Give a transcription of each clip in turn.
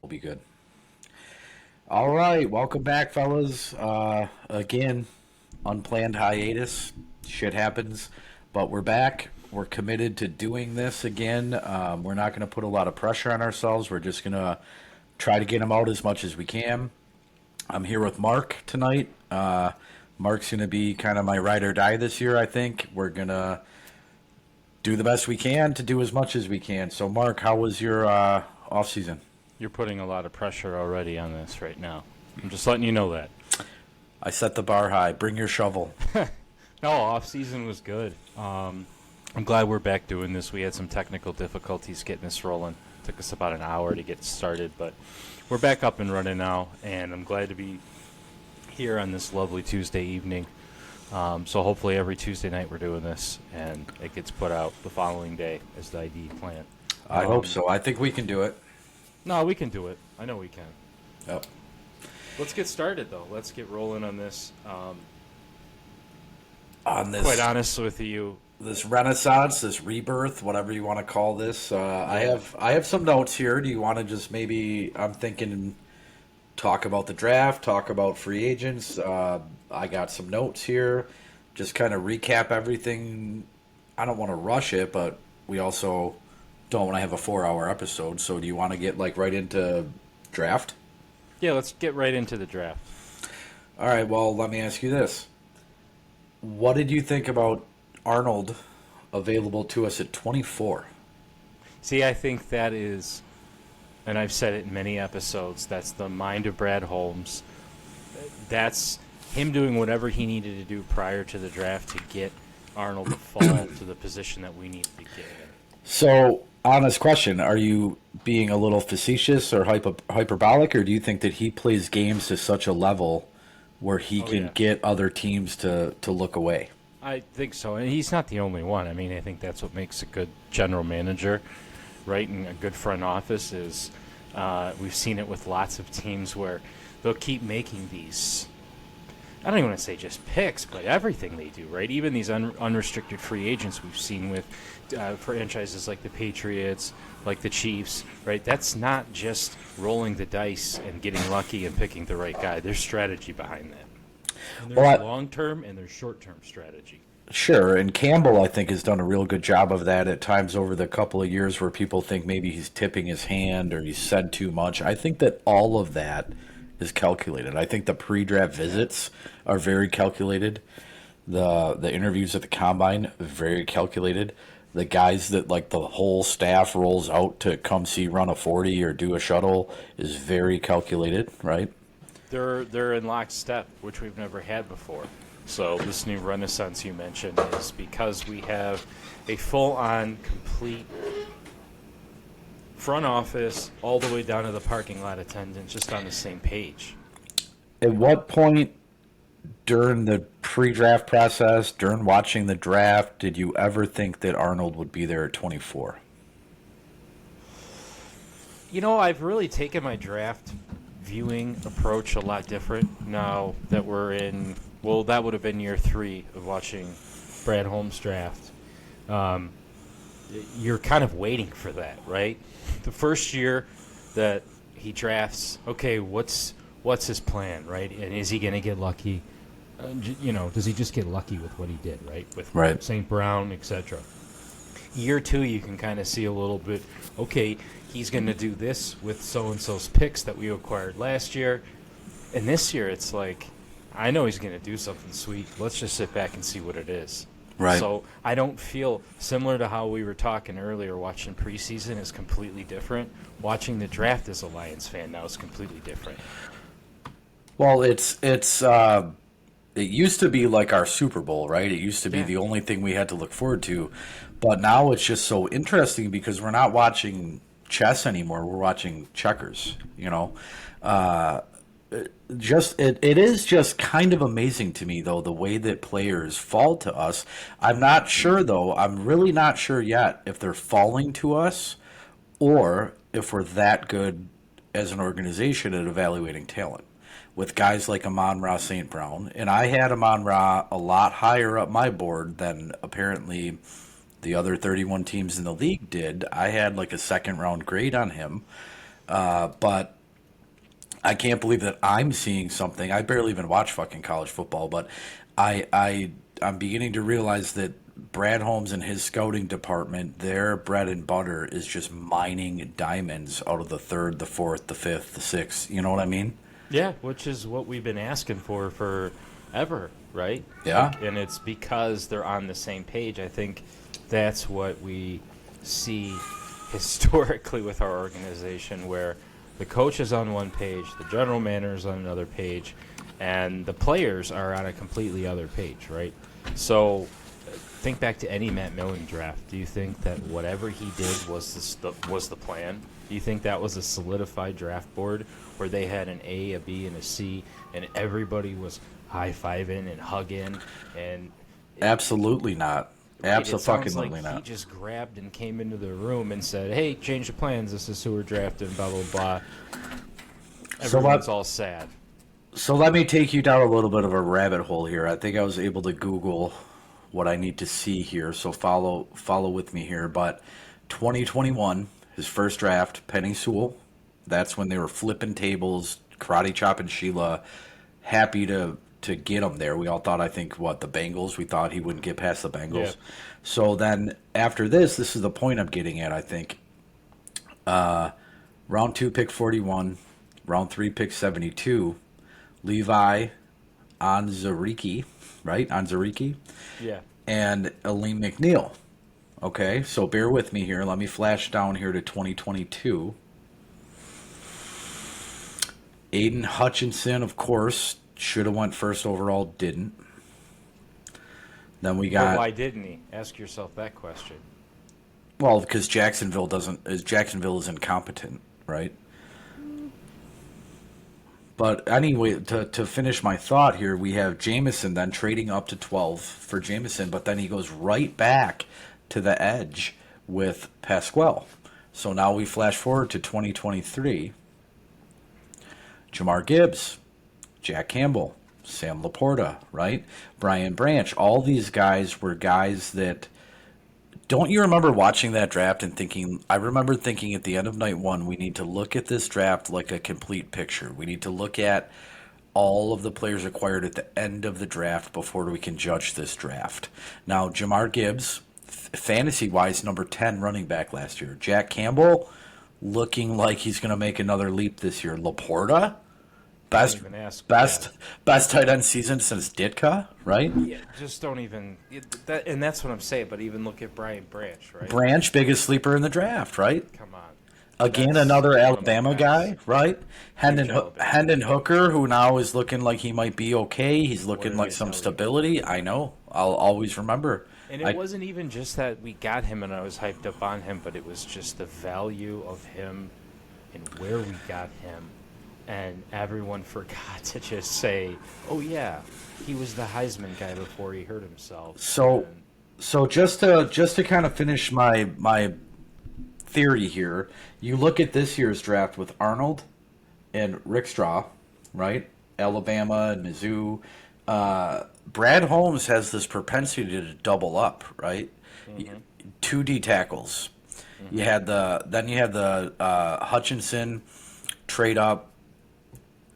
be good. All right, welcome back, fellas. Again, unplanned hiatus. Shit happens, but we're back. We're committed to doing this again. We're not going to put a lot of pressure on ourselves. We're just going to try to get them out as much as we can. I'm here with Mark tonight. Mark's going to be kind of my ride or die this year, I think. We're going to do the best we can to do as much as we can. So, Mark, how was your off season? You're putting a lot of pressure already on this right now. I'm just letting you know that. I set the bar high. Bring your shovel. No, off season was good. I'm glad we're back doing this. We had some technical difficulties getting this rolling. Took us about an hour to get started, but we're back up and running now, and I'm glad to be here on this lovely Tuesday evening. So hopefully every Tuesday night we're doing this, and it gets put out the following day as the ID plan. I hope so. I think we can do it. No, we can do it. I know we can. Yep. Let's get started, though. Let's get rolling on this. On this, Quite honest with you, this renaissance, this rebirth, whatever you want to call this. I have some notes here. Do you want to just maybe? I'm thinking talk about the draft, talk about free agents. I got some notes here. Just kind of recap everything. I don't want to rush it, but we also don't want to have a 4-hour episode. So do you want to get like right into draft? yeah, let's get right into the draft. All right. Well, let me ask you this. What did you think about Arnold available to us at 24? See, I think that is, and I've said it in many episodes, that's the mind of Brad Holmes. That's him doing whatever he needed to do prior to the draft to get Arnold to fall to the position that we need to be getting in. So, honest question, are you being a little facetious or hyperbolic, or do you think that he plays games to such a level where he can yeah. get other teams to look away? I think so, and he's not the only one. I mean, I think that's what makes a good general manager, right, and a good front office is we've seen it with lots of teams where they'll keep making these, I don't even want to say just picks, but everything they do, right? Even these unrestricted free agents we've seen with franchises like the Patriots, like the Chiefs, right? That's not just rolling the dice and getting lucky and picking the right guy. There's strategy behind that. And there's long-term and there's short-term strategy. Sure, and Campbell, I think, has done a real good job of that at times over the couple of years where people think maybe he's tipping his hand or he's said too much. I think that all of that is calculated. I think the pre-draft visits are very calculated. The interviews at the combine, very calculated. The guys that like the whole staff rolls out to come see run a 40 or do a shuttle is very calculated, right? They're in lockstep, which we've never had before. So this new renaissance you mentioned is because we have a full-on, complete front office all the way down to the parking lot attendants just on the same page. At what point during the pre-draft process, during watching the draft, did you ever think that Arnold would be there at 24? You know, I've really taken my draft viewing approach a lot different now that we're in, well, that would have been year 3 of watching Brad Holmes draft. You're kind of waiting for that, right? The first year that he drafts, okay, what's his plan, right? And is he going to get lucky? Does he just get lucky with what he did, right? With Right. St. Brown, etc. Year 2, you can kind of see a little bit, okay, he's going to do this with so-and-so's picks that we acquired last year. And this year, it's like, I know he's going to do something sweet. Let's just sit back and see what it is. Right. So I don't feel, similar to how we were talking earlier, watching preseason is completely different. Watching the draft as a Lions fan now is completely different. Well, it used to be like our Super Bowl, right? It used to be Yeah. the only thing we had to look forward to. But now it's just so interesting because we're not watching chess anymore. We're watching checkers, you know. It is just kind of amazing to me though the way that players fall to us. I'm not sure though. I'm really not sure yet if they're falling to us or if we're that good as an organization at evaluating talent. With guys like Amon-Ra St. Brown, and I had Amon-Ra a lot higher up my board than apparently the other 31 teams in the league did. I had like a second round grade on him, but I can't believe that I'm seeing something. I barely even watch fucking college football, but I'm beginning to realize that Brad Holmes and his scouting department, their bread and butter is just mining diamonds out of the third, the fourth, the fifth, the sixth. You know what I mean? Yeah, which is what we've been asking for forever, right? Yeah. And it's because they're on the same page. I think that's what we see historically with our organization, where the coach is on one page, the general manager is on another page, and the players are on a completely other page, right? So think back to any Matt Milling draft. Do you think that whatever he did was the plan? Do you think that was a solidified draft board where they had an A, a B, and a C, and everybody was high-fiving and hugging? And Absolutely not. right, it sounds Absolutely like not. he just grabbed and came into the room and said, "Hey, change the plans. This is who we're drafting." Blah blah blah. So Everyone's what? all sad. So let me take you down a little bit of a rabbit hole here. I think I was able to Google what I need to see here. So follow with me here. But 2021, his first draft, Penny Sewell. That's when they were flipping tables, karate chopping Sheila. Happy to get him there. We all thought, I think, what, the Bengals. We thought he wouldn't get past the Bengals. Yeah. So then after this is the point I'm getting at. I think round two, pick 41. Round three, pick 72. Levi Onwuzurike, right? Onwuzurike, Yeah. and Aleem McNeil. Okay, so bear with me here. Let me flash down here to 2022. Aiden Hutchinson, of course, should have went first overall, didn't. Then we But got why didn't he? Ask yourself that question. well, because Jacksonville is incompetent, right? But anyway, to finish my thought here, we have Jameson then trading up to 12 for Jameson, but then he goes right back to the edge with Pasquale. So now we flash forward to 2023. Jamar Gibbs, Jack Campbell, Sam Laporta, right? Brian Branch. All these guys were guys that. Don't you remember watching that draft and thinking, I remember thinking at the end of night one, we need to look at this draft like a complete picture. We need to look at all of the players acquired at the end of the draft before we can judge this draft. Now, Jamar Gibbs, fantasy-wise, number 10 running back last year. Jack Campbell, looking like he's going to make another leap this year. Laporta, best Don't even ask. best best tight end season since Ditka, right? Yeah. Just don't even. And that's what I'm saying. But even look at Brian Branch, right? Branch, biggest sleeper in the draft, right? Come on. Again, That's another one of my Alabama guys. guy, right? Huge Alabama. Hendon Hooker, who now is looking like he might be okay. He's What looking did like I some tell you? stability. I know. I'll always remember. And it I- wasn't even just that we got him and I was hyped up on him, but it was just the value of him and where we got him. And everyone forgot to just say, "Oh yeah, he was the Heisman guy before he hurt himself." So, And so just to kind of finish my theory here, you look at this year's draft with Arnold and Rick Straw, right? Alabama and Mizzou. Brad Holmes has this propensity to double up, right? Two D tackles. You had the Hutchinson trade up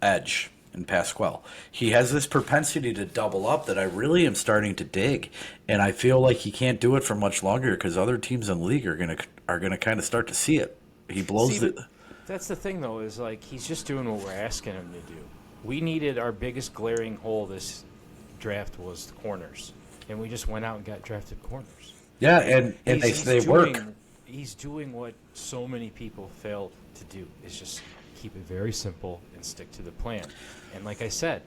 edge and Pasquale. He has this propensity to double up that I really am starting to dig, and I feel like he can't do it for much longer because other teams in the league are gonna kind of start to see it. He blows See, it. but that's the thing, though, is like he's just doing what we're asking him to do. We needed our biggest glaring hole this draft was the corners, and we just went out and got drafted corners. Yeah, and they work. He's doing what so many people fail to do, is just keep it very simple and stick to the plan. And like I said,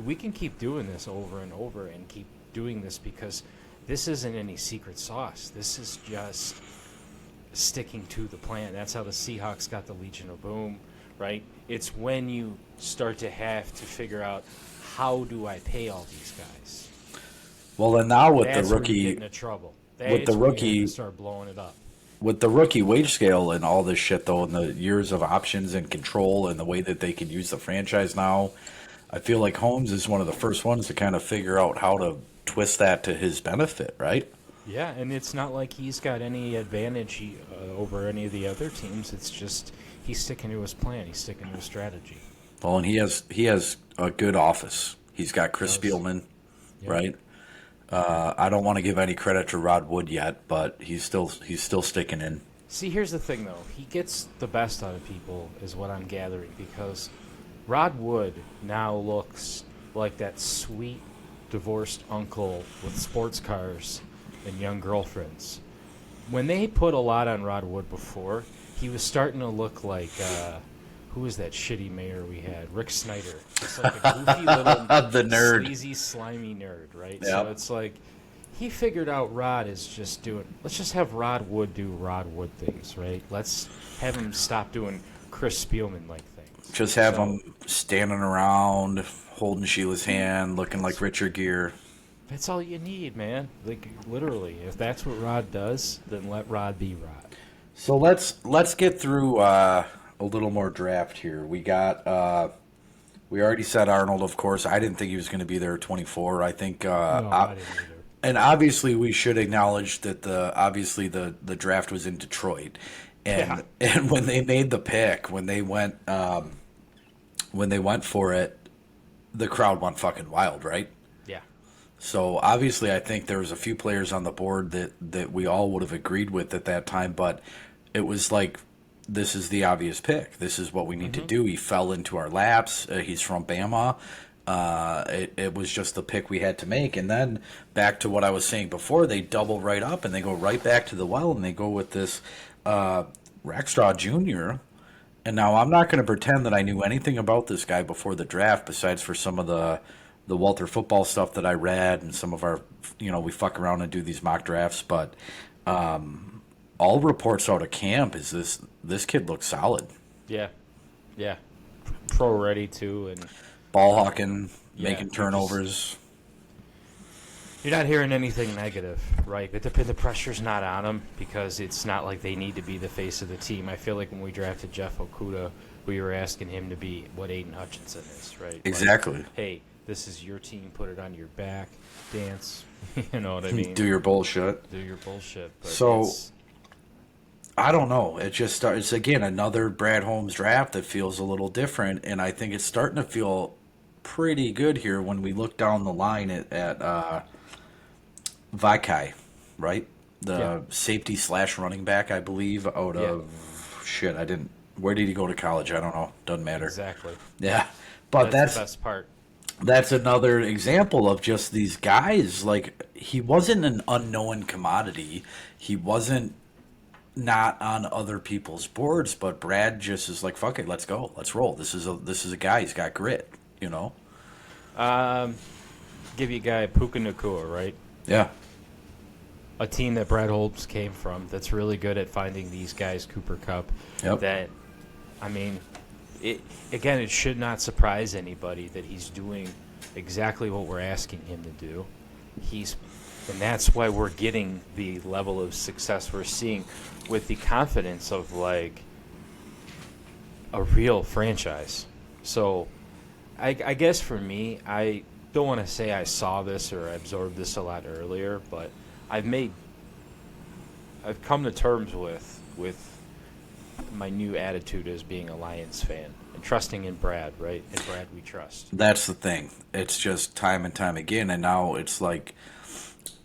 we can keep doing this over and over and keep doing this because this isn't any secret sauce. This is just sticking to the plan. That's how the Seahawks got the Legion of Boom, right? It's when you start to have to figure out, how do I pay all these guys? Well, then now with That's the when you get rookie into trouble. with the That's when you have rookie- to start blowing it up. with the rookie wage scale and all this shit though, and the years of options and control and the way that they can use the franchise now, I feel like Holmes is one of the first ones to kind of figure out how to twist that to his benefit, right? Yeah, and it's not like he's got any advantage over any of the other teams. It's just he's sticking to his plan. He's sticking to his strategy. Well, and he has a good office. He's got Chris Does. Spielman, Yeah. right? I don't want to give any credit to Rod Wood yet, but he's still sticking in. See, here's the thing, though. He gets the best out of people, is what I'm gathering, because Rod Wood now looks like that sweet divorced uncle with sports cars and young girlfriends. When they put a lot on Rod Wood before, he was starting to look like who was that shitty mayor we had? Rick Snyder. Just like a goofy little The nerd. sleazy, slimy nerd, right? Yep. So it's like he figured out Rod is just doing. Let's just have Rod Wood do Rod Wood things, right? Let's have him stop doing Chris Spielman like things. Just have So- him standing around, holding Sheila's hand, looking like Richard Gere. That's all you need, man. Like literally, if that's what Rod does, then let Rod be Rod. So let's get through a little more draft here. We already said Arnold, of course. I didn't think he was going to be there at 24. I think, No, I didn't either. and obviously we should acknowledge that the draft was in Detroit, and and when they made the pick, when they went for it, the crowd went fucking wild, right? Yeah. So obviously, I think there was a few players on the board that we all would have agreed with at that time, but it was like, this is the obvious pick. This is what we need to do. He fell into our laps. He's from Bama. It was just the pick we had to make. And then back to what I was saying before, they double right up and they go right back to the well and they go with this Rackstraw Jr. And now I'm not going to pretend that I knew anything about this guy before the draft, besides for some of the Walter football stuff that I read and some of our, we fuck around and do these mock drafts. But all reports out of camp is this kid looks solid. Yeah. Yeah. Pro ready too, and Ball hawking, Yeah, making he turnovers. you're not hearing anything negative, right? But the pressure's not on them because it's not like they need to be the face of the team. I feel like when we drafted Jeff Okuda, we were asking him to be what Aiden Hutchinson is, right? Like, Exactly. hey, this is your team. Put it on your back. Dance. You know what I mean? Do your bullshit. Do your bullshit. But So- it's- I don't know. It just starts again another Brad Holmes draft that feels a little different, and I think it's starting to feel pretty good here when we look down the line at Vikai, right? The Yeah. safety / running back, I believe, out Yeah. of shit. I didn't. Where did he go to college? I don't know. Doesn't matter. exactly. Yeah, but That's the best part. that's another example of just these guys. Like, he wasn't an unknown commodity. He wasn't not on other people's boards, but Brad just is like, fuck it, let's go, let's roll. This is a guy. He's got grit, Give you a guy, Puka Nakua, right? Yeah, A team that Brad Holmes came from that's really good at finding these guys, Cooper Cup. Yep. That, I mean, it should not surprise anybody that he's doing exactly what we're asking him to do. And that's why we're getting the level of success we're seeing with the confidence of like a real franchise. So I guess for me, I don't want to say I saw this or absorbed this a lot earlier, but I've come to terms with my new attitude as being a Lions fan and trusting in Brad, right? And Brad we trust. that's the thing. It's just time and time again, and now it's like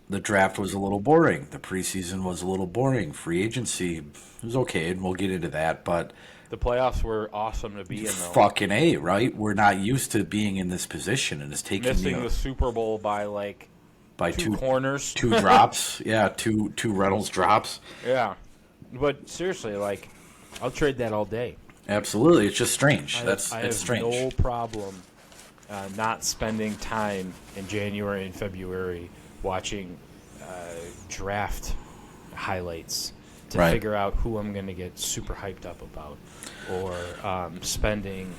the draft was a little boring. The preseason was a little boring. Free agency was okay, and we'll get into that, but The playoffs were awesome to be in, though. fucking A, right? We're not used to being in this position, and it's taking Missing you the Super Bowl by like by two corners. two drops. Yeah, two Reynolds drops. Yeah. But seriously, like, I'll trade that all day. Absolutely, it's just strange. I That's have strange. no problem not spending time in January and February watching draft highlights to Right. figure out who I'm going to get super hyped up about, or spending,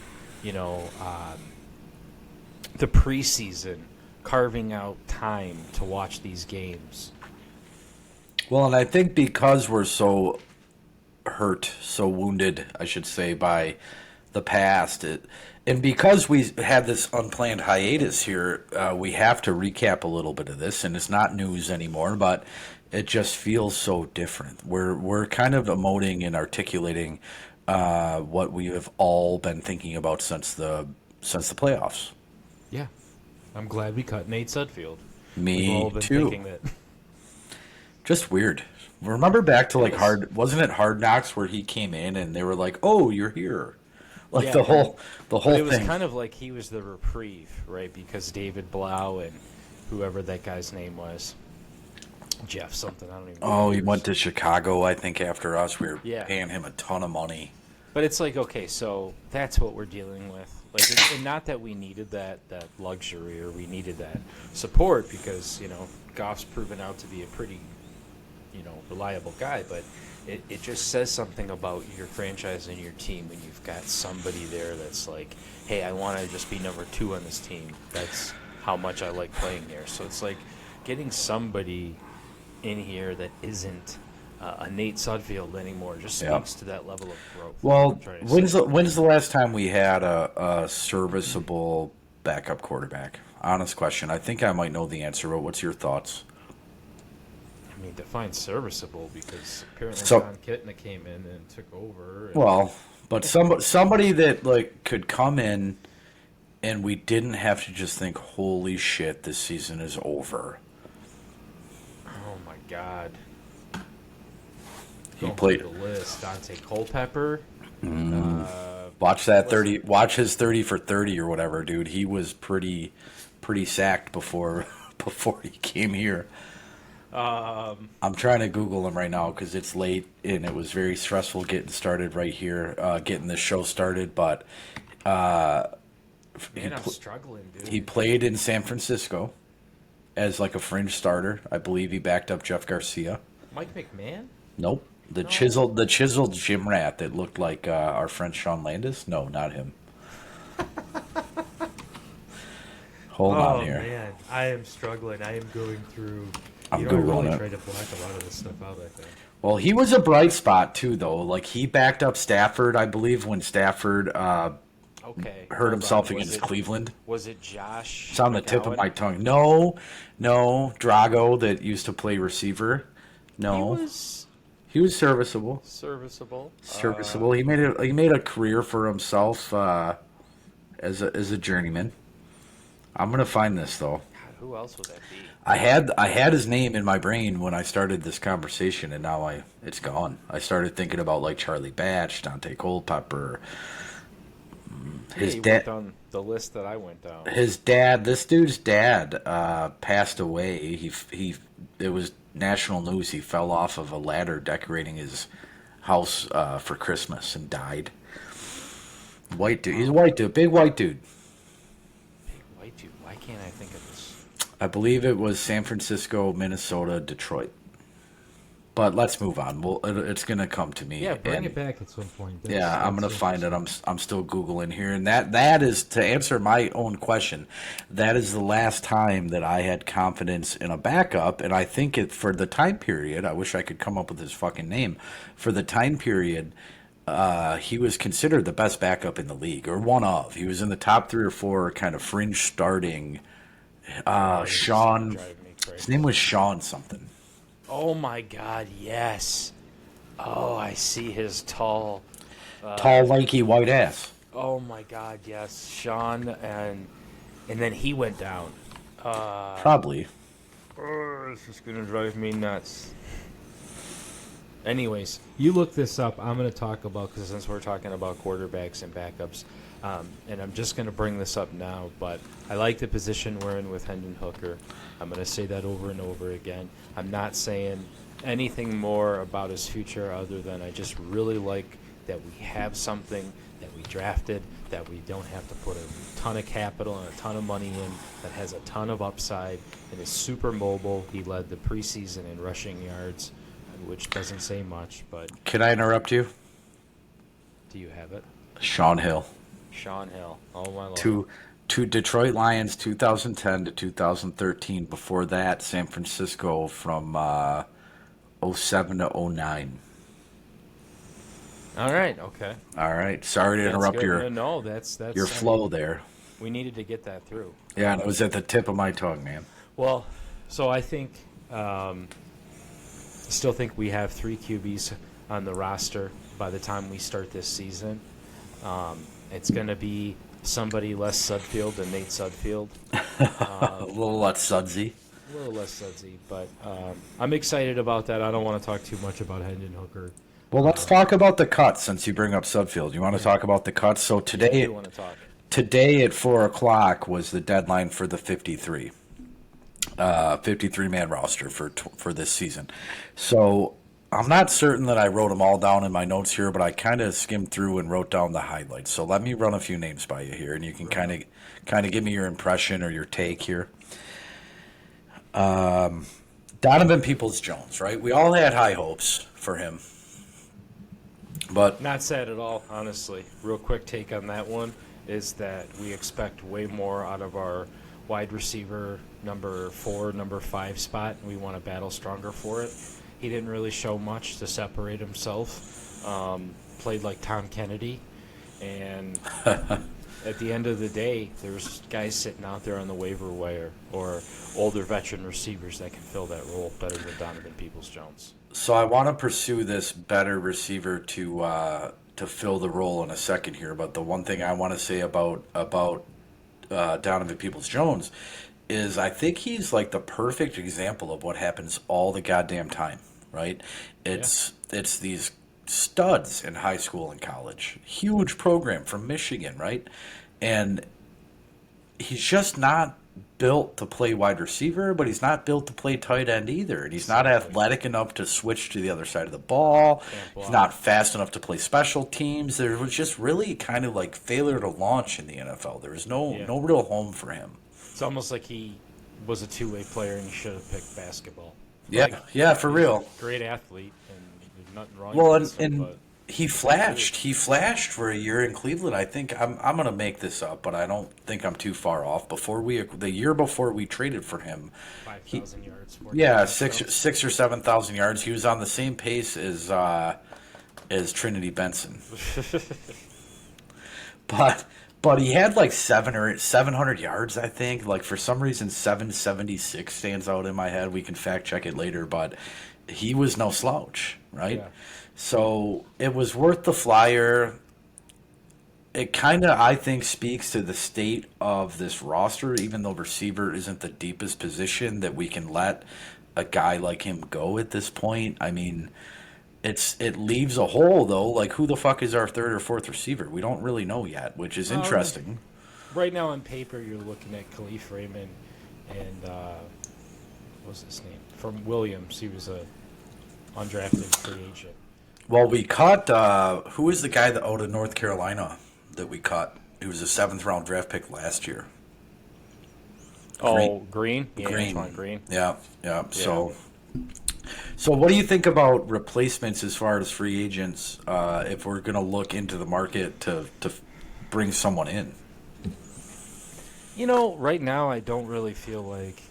the preseason carving out time to watch these games. Well, and I think because we're so hurt, so wounded, I should say, by the past, and because we had this unplanned hiatus here, we have to recap a little bit of this, and it's not news anymore, but it just feels so different. We're kind of emoting and articulating what we have all been thinking about since the playoffs. Yeah, I'm glad we cut Nate Sudfeld. We've Me all been too. thinking that. Just weird. Remember back to It like was. wasn't it Hard Knocks where he came in and they were like, "Oh, you're here," like Yeah, the but whole it was thing. kind of like he was the reprieve, right? Because David Blau and whoever that guy's name was, Jeff something, I don't even Oh, he know. went to Chicago, I think, after us. We were Yeah. paying him a ton of money. But it's like, okay, so that's what we're dealing with. Like, and not that we needed that luxury or we needed that support because, Goff's proven out to be a pretty, reliable guy. But it just says something about your franchise and your team when you've got somebody there that's like, hey, I want to just be number 2 on this team. That's how much I like playing here. So it's like getting somebody in here that isn't a Nate Sudfeld anymore just Yeah. speaks to that level of growth. Well, I'm trying to say. when's the last time we had a serviceable backup quarterback? Honest question. I think I might know the answer, but what's your thoughts? I mean, define serviceable because apparently So, John Kitna came in and took over. And, well, but somebody that like could come in and we didn't have to just think, "Holy shit, this season is over." oh my God, He going played. through the list. Dante Culpepper. Watch that 30. Watch his 30 for 30 or whatever, dude. He was pretty sacked before before he came here. I'm trying to Google him right now because it's late and it was very stressful getting started right here, getting the show started. But he Man, I'm pl- struggling, dude. he played in San Francisco as like a fringe starter. I believe he backed up Jeff Garcia. Mike McMahon? Nope. The No. chiseled gym rat that looked like our friend Sean Landis. No, not him. Hold on here. Man, I am struggling. I am going through. I'm Googling it. Tried to black a lot of this stuff out. I think. Well, he was a bright spot too, though. Like he backed up Stafford, I believe, when Stafford Okay. hurt hold himself on. against Cleveland. Was it Josh? It's on the tip of McCown? my tongue. No, Drago that used to play receiver. He No, was he was serviceable. serviceable. Serviceable. He made a career for himself as a journeyman. I'm gonna find this though. God, who else would that be? I had his name in my brain when I started this conversation, and now it's gone. I started thinking about like Charlie Batch, Dante Culpepper, his He dad. went on the list that I went down. His dad, this dude's dad, passed away. It was national news. He fell off of a ladder decorating his house for Christmas and died. White dude. He's a white dude, big white dude. Big white dude. Why can't I think of this? I believe it was San Francisco, Minnesota, Detroit. But let's move on. Well, it's gonna come to me. Yeah, bring and- it back at some point. Yeah, I'm gonna find it. I'm still googling here, and that is to answer my own question. That is the last time that I had confidence in a backup, and I think it for the time period. I wish I could come up with his fucking name. For the time period, he was considered the best backup in the league, or one of. He was in the top 3 or 4, kind of fringe starting. Sean. Drive me His crazy. name was Sean something. Oh my God! Yes. Oh, I see his tall. Tall, lanky, white ass. Oh my God! Yes, Sean, and then he went down. Probably. Oh, this is gonna drive me nuts. Anyways, You look this up. I'm going to talk about because since we're talking about quarterbacks and backups, and I'm just going to bring this up now, but I like the position we're in with Hendon Hooker. I'm going to say that over and over again. I'm not saying anything more about his future other than I just really like that we have something that we drafted, that we don't have to put a ton of capital and a ton of money in, that has a ton of upside and is super mobile. He led the preseason in rushing yards, which doesn't say much, but Can I interrupt you? do you have it? Sean Hill. Sean Hill. Oh my lord. To Detroit Lions 2010 to 2013. Before that, San Francisco from 07 to 09. All right. Okay. All right. Sorry to That's interrupt good. your No, that's your I flow mean, there. we needed to get that through. Yeah, and it was at the tip of my tongue, man. Well, so I think, still think we have 3 QBs on the roster, by the time we start this season. It's going to be somebody less Sudfield than Nate Sudfield. A little less sudsy. A little less sudsy, but I'm excited about that. I don't want to talk too much about Hendon Hooker. Well, let's talk about the cuts since you bring up Sudfield. You want to talk about the cuts? So I today, do want to talk. today at 4 o'clock was the deadline for the 53-man roster for this season. So I'm not certain that I wrote them all down in my notes here, but I kind of skimmed through and wrote down the highlights. So let me run a few names by you here, and you can kind of give me your impression or your take here. Donovan Peoples-Jones, right? We all had high hopes for him, but Not sad at all, honestly. Real quick take on that one is that we expect way more out of our wide receiver number 4, number 5 spot. We want to battle stronger for it. He didn't really show much to separate himself. Played like Tom Kennedy, and at the end of the day, there's guys sitting out there on the waiver wire or older veteran receivers that can fill that role better than Donovan Peoples-Jones. so I want to pursue this better receiver to fill the role in a second here. But the one thing I want to say about Donovan Peoples-Jones is I think he's like the perfect example of what happens all the goddamn time, right? It's these studs in high school and college, huge program from Michigan, right? And he's just not built to play wide receiver, but he's not built to play tight end either. And he's not athletic enough to switch to the other side of the ball. He's not fast enough to play special teams. There was just really kind of like failure to launch in the NFL. There was no real home for him. It's almost like he was a two-way player and he should have picked basketball. Yeah, Like, yeah, for real. Great athlete, and there's nothing wrong Well, against him, and but he flashed. He flashed for a year in Cleveland. I think I'm gonna make this up, but I don't think I'm too far off. The year before we traded for him, 5,000 yards. 14 yeah, touchdowns. six or 7,000 yards. He was on the same pace as Trinity Benson, but he had like 700 yards. I think like for some reason 776 stands out in my head. We can fact check it later, but he was no slouch, right? Yeah. So it was worth the flyer. It kind of, I think, speaks to the state of this roster, even though receiver isn't the deepest position, that we can let a guy like him go at this point. I mean, it leaves a hole, though. Like, who the fuck is our third or fourth receiver? We don't really know yet, which is interesting. Right now on paper, you're looking at Khalif Raymond and what was his name? From Williams. He was a undrafted free agent. Well, we cut, who is the guy that out of North Carolina that we cut? He was a 7th-round draft pick last year. Oh, Green? Yeah, Green. Antoine Green. Yeah. So what do you think about replacements as far as free agents if we're going to look into the market to bring someone in? You know, right now I don't really feel like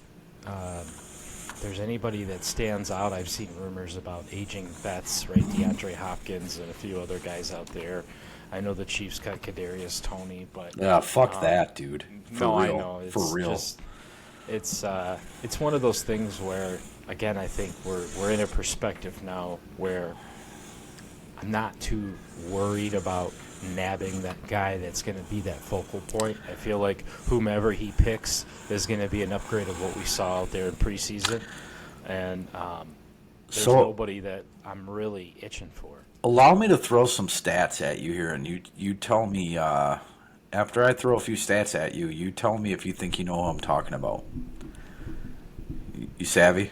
there's anybody that stands out. I've seen rumors about aging vets, right? DeAndre Hopkins and a few other guys out there. I know the Chiefs cut Kadarius Toney, but Yeah, fuck that, dude. For no, real. I know. It's For real. Just, it's one of those things where, again, I think we're in a perspective now where I'm not too worried about nabbing that guy that's going to be that focal point. I feel like whomever he picks is going to be an upgrade of what we saw out there in preseason, and there's So- nobody that I'm really itching for. Allow me to throw some stats at you here, and you tell me, after I throw a few stats at you, you tell me if you think you know who I'm talking about. You savvy?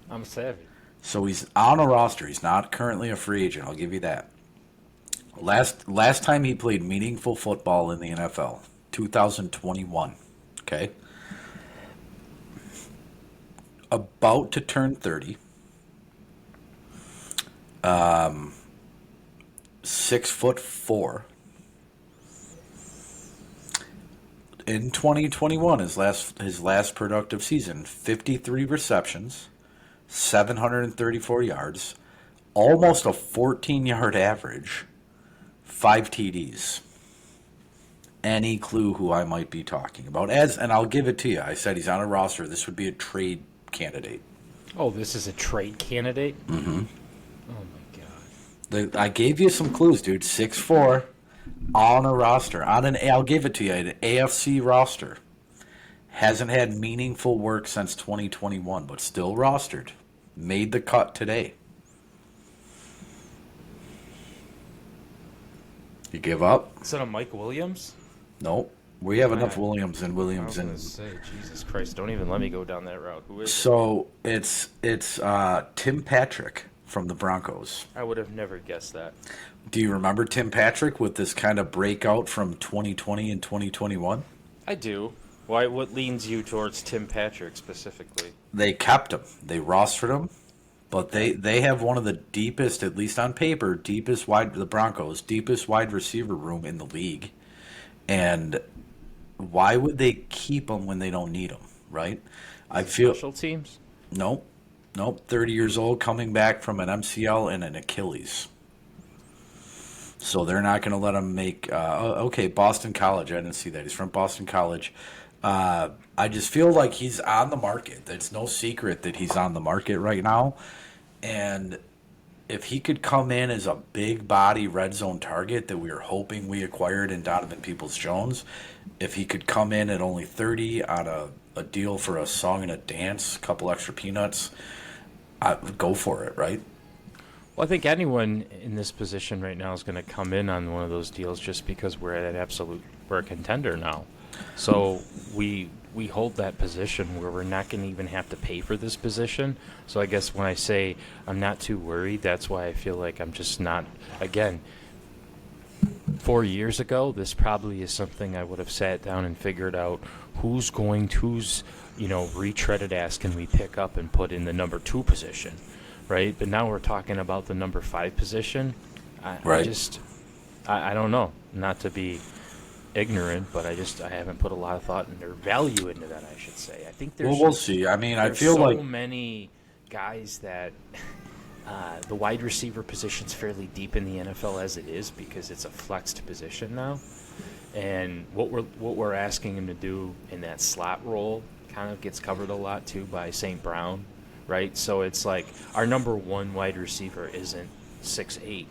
I'm savvy. So he's on a roster. He's not currently a free agent. I'll give you that. Last time he played meaningful football in the NFL, 2021. Okay. About to turn 30. 6'4". In 2021, his last productive season, 53 receptions, 734 yards, almost a 14-yard average, 5 TDs. Any clue who I might be talking about? And I'll give it to you. I said he's on a roster. This would be a trade candidate. Oh, this is a trade candidate? Mm-hmm. Oh, my God. I gave you some clues, dude. 6'4", on a roster. I'll give it to you. An AFC roster. Hasn't had meaningful work since 2021, but still rostered. Made the cut today. You give up? Is that a Mike Williams? Nope. We have enough Alright. Williams and I Williams was and gonna say, Jesus Christ! Don't even let me go down that route. Who is it? so it's Tim Patrick from the Broncos. I would have never guessed that. Do you remember Tim Patrick with this kind of breakout from 2020 and 2021? I do. Why? What leans you towards Tim Patrick specifically? They kept him. They rostered him, but they have one of the deepest, at least on paper, the Broncos deepest wide receiver room in the league. And why would they keep him when they don't need him, right? I feel Special teams. nope. 30 years old, coming back from an MCL and an Achilles. So they're not going to let him make. Okay, Boston College. I didn't see that. He's from Boston College. I just feel like he's on the market. It's no secret that he's on the market right now. And if he could come in as a big body red zone target that we were hoping we acquired in Donovan Peoples-Jones, if he could come in at only 30 on a deal for a song and a dance, a couple extra peanuts, I would go for it, right? Well, I think anyone in this position right now is going to come in on one of those deals just because we're a contender now. So we hold that position where we're not going to even have to pay for this position. So I guess when I say I'm not too worried, that's why I feel like I'm just not. Again, 4 years ago, this probably is something I would have sat down and figured out who's retreaded ass can we pick up and put in the number 2 position, right? But now we're talking about the number 5 position. Right. I don't know, not to be ignorant, but I haven't put a lot of thought or value into that, I should say. I think Well, we'll see. I mean, I there's feel so like many guys that the wide receiver position's fairly deep in the NFL as it is because it's a flexed position now. And what we're asking him to do in that slot role kind of gets covered a lot too by St. Brown, right? So it's like our number 1 wide receiver isn't 6'8",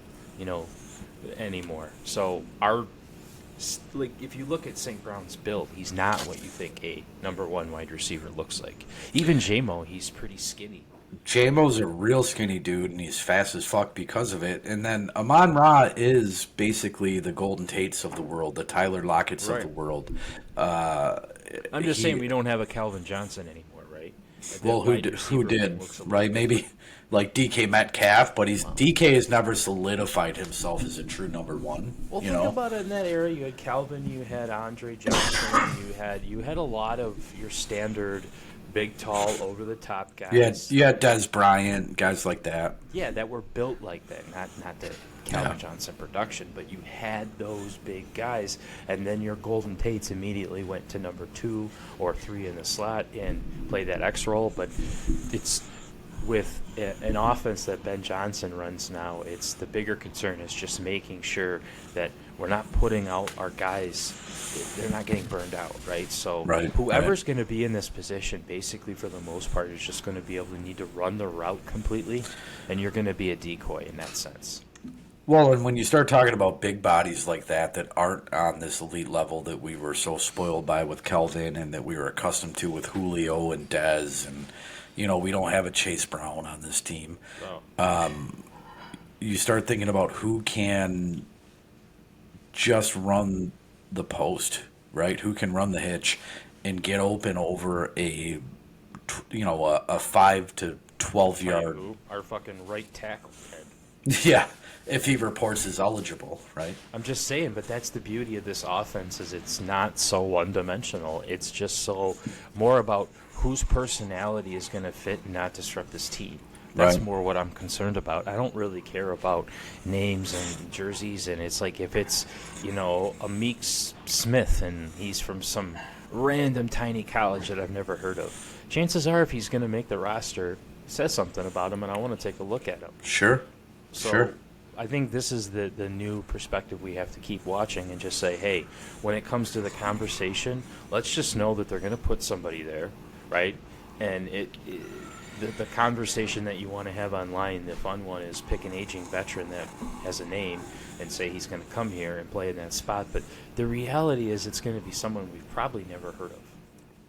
anymore. So if you look at St. Brown's build, he's not what you think a number 1 wide receiver looks like. Even J-Mo, he's pretty skinny. J-Mo's a real skinny dude, and he's fast as fuck because of it. And then Amon-Ra is basically the Golden Tates of the world, the Tyler Lockett's of Right. the world. I'm just saying we don't have a Calvin Johnson anymore, right? Well, who did, right? Maybe like DK Metcalf, but DK has never solidified himself as a true number 1. Well, you think know? about it in that era. You had Calvin, you had Andre Johnson, you had a lot of your standard big, tall, over the top guys. You had Des Bryant, guys like that. Yeah, that were built like that. Not the Calvin Johnson production, but you had those big guys, and then your Golden Tates immediately went to number 2 or 3 in the slot and played that X role. But it's with an offense that Ben Johnson runs now, it's the bigger concern is just making sure that we're not putting out our guys, they're not getting burned out, right? So whoever's going to be in this position, basically for the most part, is just going to be able to need to run the route completely, and you're going to be a decoy in that sense. Well, and when you start talking about big bodies like that aren't on this elite level that we were so spoiled by with Kelvin and that we were accustomed to with Julio and Dez, and we don't have a Chase Brown on this team. Oh. You start thinking about who can just run the post, right? Who can run the hitch and get open over a 5 to 12 yard. Our fucking right tackle head. Yeah, if he reports as eligible, right? I'm just saying, but that's the beauty of this offense is it's not so one-dimensional. It's just so more about whose personality is going to fit and not disrupt this team. That's more what I'm concerned about. I don't really care about names and jerseys, and it's like if it's, a Meek Smith and he's from some random tiny college that I've never heard of. Chances are if he's going to make the roster, it says something about him, and I want to take a look at him. Sure. So I think this is the new perspective we have to keep watching and just say, hey, when it comes to the conversation, let's just know that they're going to put somebody there, right? And the conversation that you want to have online, the fun one, is pick an aging veteran that has a name and say he's going to come here and play in that spot. But the reality is it's going to be someone we've probably never heard of.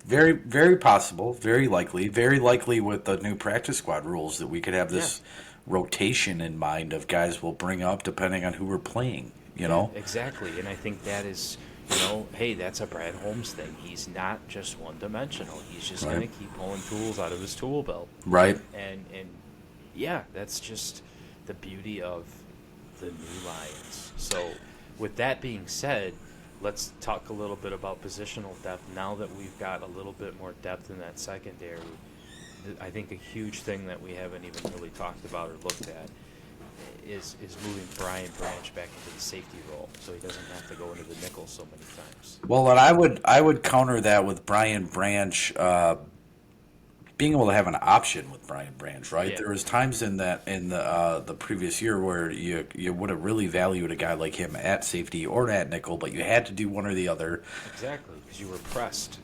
Very, very possible. Very likely. Very likely with the new practice squad rules that we could have this rotation in mind of guys we'll bring up depending on who we're playing. You know. Exactly, and I think that is, you know, hey, that's a Brad Holmes thing. He's not just one-dimensional. He's just Right. going to keep pulling tools out of his tool belt. Right. And yeah, that's just the beauty of the new Lions. So with that being said, let's talk a little bit about positional depth. Now that we've got a little bit more depth in that secondary, I think a huge thing that we haven't even really talked about or looked at is moving Brian Branch back into the safety role, so he doesn't have to go into the nickel so many times. Well, and I would counter that with Brian Branch being able to have an option with Brian Branch, right? Yeah. There was times in the previous year where you would have really valued a guy like him at safety or at nickel, but you had to do one or the other. Exactly, because you were pressed.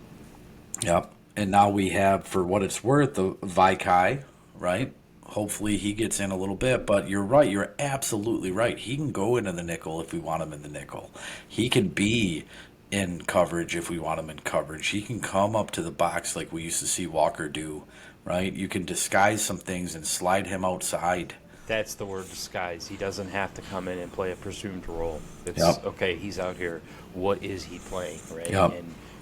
Yep. And now we have, for what it's worth, the Vikai, right? Hopefully he gets in a little bit, but you're right. You're absolutely right. He can go into the nickel if we want him in the nickel. He can be in coverage if we want him in coverage. He can come up to the box like we used to see Walker do, right? You can disguise some things and slide him outside. That's the word, disguise. He doesn't have to come in and play a presumed role. It's Yep. okay, he's out here. What is he playing, right? Yep.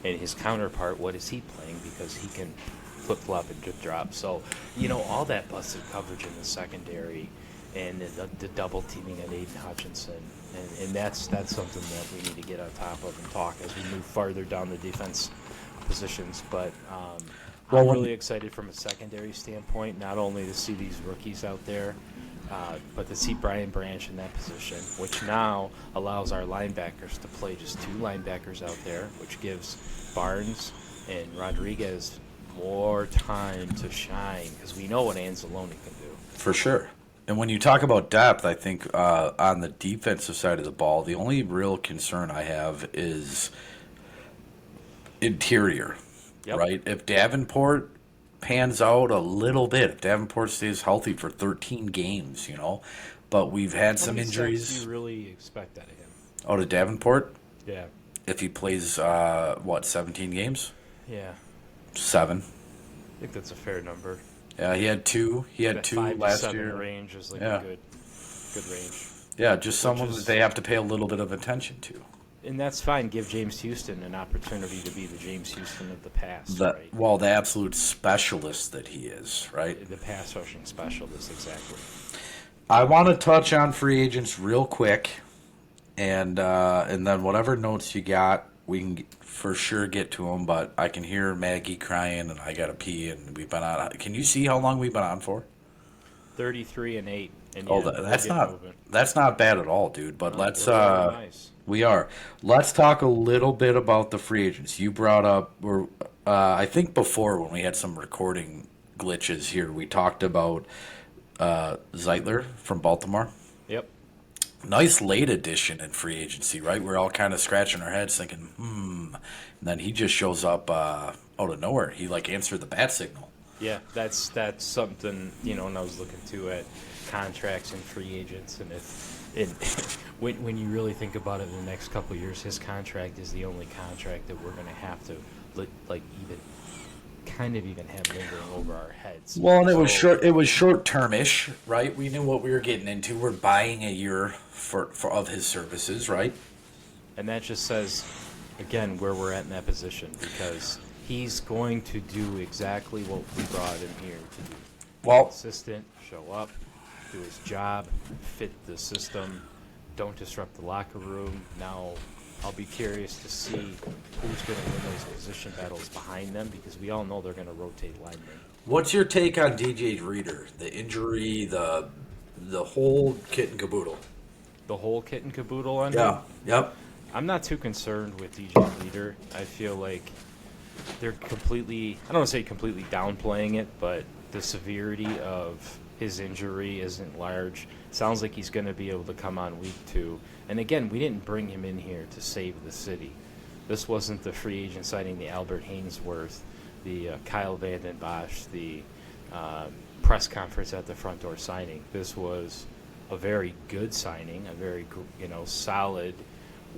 And his counterpart, what is he playing? Because he can flip-flop and drip-drop. So, you know, all that busted coverage in the secondary and the double teaming on Aiden Hutchinson. And that's something that we need to get on top of and talk as we move farther down the defense positions. But Well, I'm when- really excited from a secondary standpoint, not only to see these rookies out there, but to see Brian Branch in that position, which now allows our linebackers to play just two linebackers out there, which gives Barnes and Rodriguez more time to shine because we know what Anzalone can do. For sure. And when you talk about depth, I think on the defensive side of the ball, the only real concern I have is interior, Yep. right? If Davenport pans out a little bit, if Davenport stays healthy for 13 games, you know, but we've had How some many sacks injuries. do you really expect out of him? Oh, to Davenport, Yeah. if he plays, 17 games? Yeah. 7. I think that's a fair number. Yeah, he had 2. He had That 2 5 to last 7 year. range is like Yeah. a good range. Yeah, just someone is- that they have to pay a little bit of attention to. And that's fine. Give James Houston an opportunity to be the James Houston of the past, The, right? well, the absolute specialist that he is, right? The pass rushing specialist, exactly. I want to touch on free agents real quick, and then whatever notes you got, we can for sure get to them. But I can hear Maggie crying, and I gotta pee, and we've been on. Can you see how long we've been on for? 33-8. And Oh, yeah, we'll that's get not moving. that's not bad at all, dude. But No, let's we're very nice. we are. Let's talk a little bit about the free agents. You brought up, I think before when we had some recording glitches here, we talked about Zeitler from Baltimore. Yep. Nice late addition in free agency, right? We're all kind of scratching our heads thinking, And then he just shows up out of nowhere. He like answered the bat signal. Yeah, that's something, you know, and I was looking too at contracts and free agents, and when you really think about it, in the next couple of years, his contract is the only contract that we're going to have to even have lingering over our heads. Well, and it was So- short. It was short termish, right? We knew what we were getting into. We're buying a year for of his services, right? And that just says, again, where we're at in that position, because he's going to do exactly what we brought him here to do. Well, Consistent, show up, do his job, fit the system, don't disrupt the locker room. Now, I'll be curious to see who's going to win those position battles behind them, because we all know they're going to rotate linemen. what's your take on DJ Reader? The injury, the whole kit and caboodle. The whole kit and caboodle on him? Yeah. Yep. I'm not too concerned with DJ Leader. I feel like they're completely, I don't want to say completely downplaying it, but the severity of his injury isn't large. Sounds like he's going to be able to come on week 2. And again, we didn't bring him in here to save the city. This wasn't the free agent signing the Albert Hainsworth, the Kyle Vanden Bosch, the press conference at the front door signing. This was a very good signing, a very solid,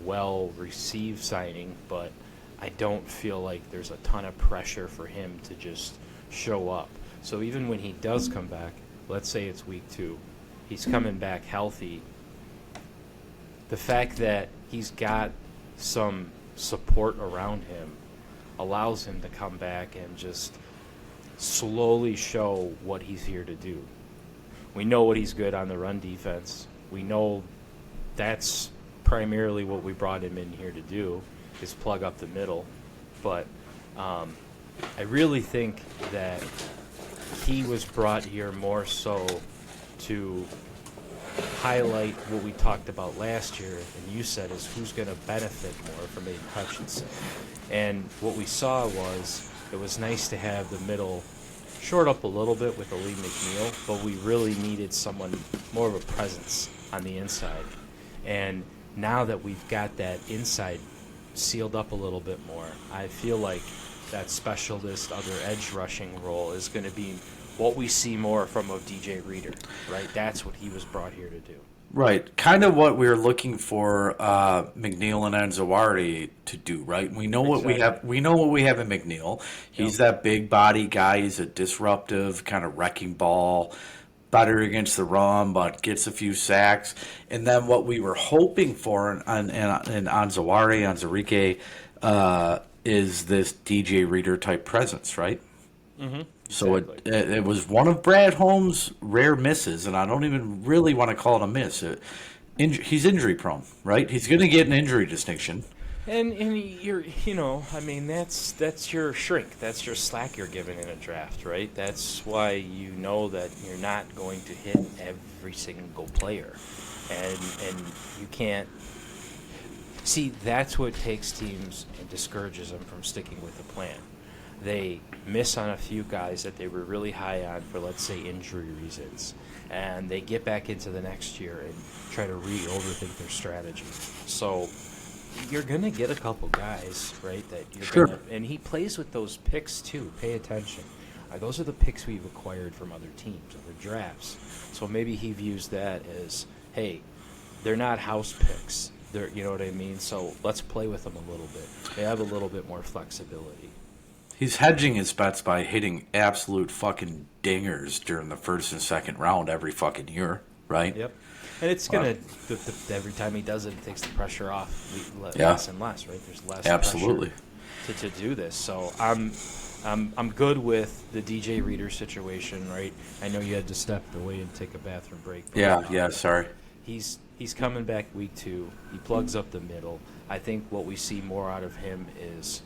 well received signing, but I don't feel like there's a ton of pressure for him to just show up. So even when he does come back, let's say it's week 2, he's coming back healthy. The fact that he's got some support around him allows him to come back and just slowly show what he's here to do. We know what he's good on the run defense. We know that's primarily what we brought him in here to do, is plug up the middle. But I really think that he was brought here more so to highlight what we talked about last year, and you said is who's going to benefit more from Aiden Hutchinson. And what we saw was it was nice to have the middle short up a little bit with Aleem McNeil, but we really needed someone more of a presence on the inside. And now that we've got that inside sealed up a little bit more, I feel like that specialist other edge rushing role is going to be what we see more from a DJ Reader, right? That's what he was brought here to do. Right, kind of what we were looking for McNeil and Anzawari to do. Right, we know what we have. We know what we have in McNeil. He's that big body guy. He's a disruptive kind of wrecking ball, better against the run, but gets a few sacks. And then what we were hoping for in Anzarike, is this DJ Reader type presence, right? Mm-hmm. So it was one of Brad Holmes' rare misses, and I don't even really want to call it a miss. He's injury prone, right? He's going to get an injury distinction. And you're, I mean, that's your shrink. That's your slack you're given in a draft, right? That's why you know that you're not going to hit every single player. And you can't. See, that's what takes teams and discourages them from sticking with the plan. They miss on a few guys that they were really high on for, let's say, injury reasons. And they get back into the next year and try to overthink their strategy. So you're going to get a couple guys, right, that you're sure. Gonna, and he plays with those picks, too. Pay attention. Those are the picks we've acquired from other teams, other drafts. So maybe he views that as, hey, they're not house picks. You know what I mean? So let's play with them a little bit. They have a little bit more flexibility. He's hedging his bets by hitting absolute fucking dingers during the first and second round every fucking year, right? Yep. And it's going to, every time he does it, it takes the pressure off yeah. less and less, right? There's less absolutely pressure to do this. So I'm good with the DJ Reader situation, right? I know you had to step away and take a bathroom break. Yeah, sorry. He's coming back week 2. He plugs up the middle. I think what we see more out of him is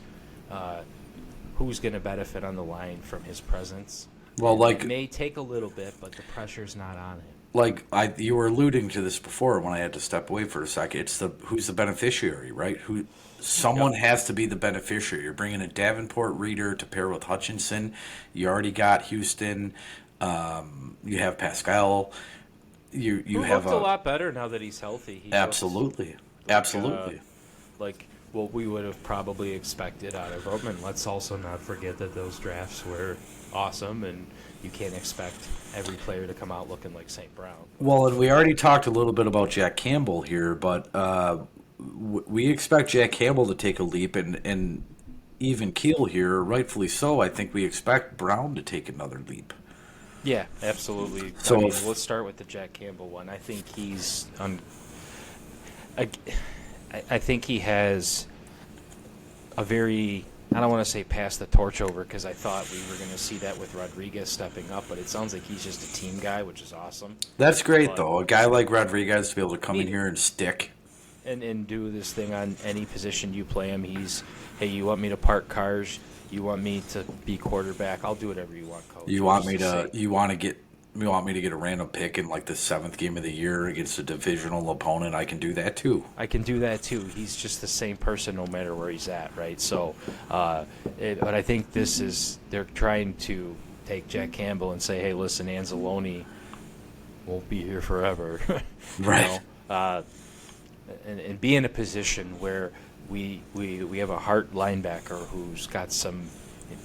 who's going to benefit on the line from his presence. Well, it may take a little bit, but the pressure's not on him. Like you were alluding to this before when I had to step away for a second. It's who's the beneficiary, right? Someone has to be the beneficiary. You're bringing a Davenport Reader to pair with Hutchinson. You already got Houston. You have Pascal. You have looked a lot better now that he's healthy. Absolutely. Like what we would have probably expected out of him. And let's also not forget that those drafts were awesome, and you can't expect every player to come out looking like St. Brown. Well, and we already talked a little bit about Jack Campbell here, but we expect Jack Campbell to take a leap, and even keel here, rightfully so. I think we expect Brown to take another leap. Yeah, absolutely. So let's start with the Jack Campbell one. I think he's I think he has a very, I don't want to say pass the torch over, because I thought we were going to see that with Rodriguez stepping up, but it sounds like he's just a team guy, which is awesome. That's great, though. A guy like Rodriguez to be able to come in here and stick. And do this thing on any position you play him. He's, hey, you want me to park cars? You want me to be quarterback? I'll do whatever you want, coach. You want me to get a random pick in like the 7th game of the year against a divisional opponent? I can do that too. He's just the same person no matter where he's at, right? So, but I think they're trying to take Jack Campbell and say, hey, listen, Anzalone won't be here forever, right? And be in a position where we have a heart linebacker who's got some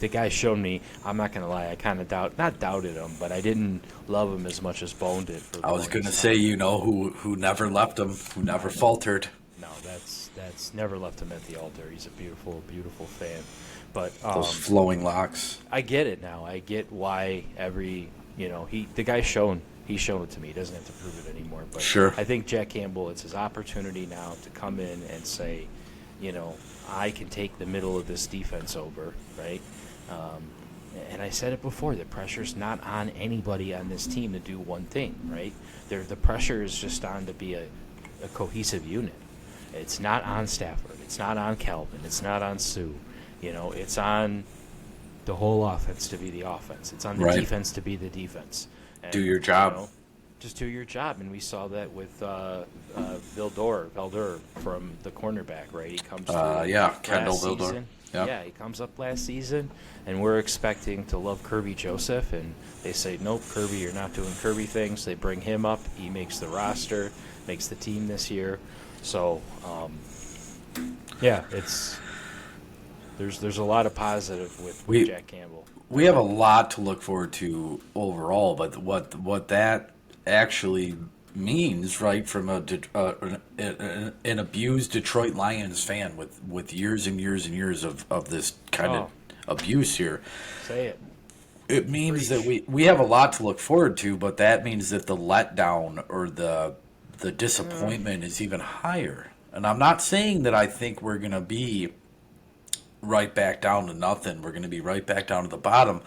the guy showed me. I'm not gonna lie, I kind of not doubted him, but I didn't love him as much as Bone did. For the I was going to longest say, time. who never left him, who never faltered. No, that's never left him at the altar. He's a beautiful, beautiful fan. But Those flowing locks. I get it now. I get why the guy's he's shown it to me. He doesn't have to prove it anymore. But Sure. I think Jack Campbell, it's his opportunity now to come in and say, I can take the middle of this defense over, right? And I said it before, the pressure's not on anybody on this team to do one thing, right? The pressure is just on to be a cohesive unit. It's not on Stafford. It's not on Calvin. It's not on Sue. It's on the whole offense to be the offense. It's on the Right. defense to be the defense. And, Do your job. Just do your job. And we saw that with Veldur from the cornerback, right? He comes Kendall last Vildor. season. Yep. Yeah, he comes up last season, and we're expecting to love Kirby Joseph, and they say, nope, Kirby, you're not doing Kirby things. They bring him up. He makes the roster, makes the team this year. So, there's a lot of positive with Jack Campbell. We have a lot to look forward to overall, but what that actually means, right, from an abused Detroit Lions fan with years and years and years of this kind of abuse here. Say it. It means that we have a lot to look forward to, but that means that the letdown or the disappointment is even higher. And I'm not saying that I think we're going to be right back down to nothing. We're going to be right back down to the bottom.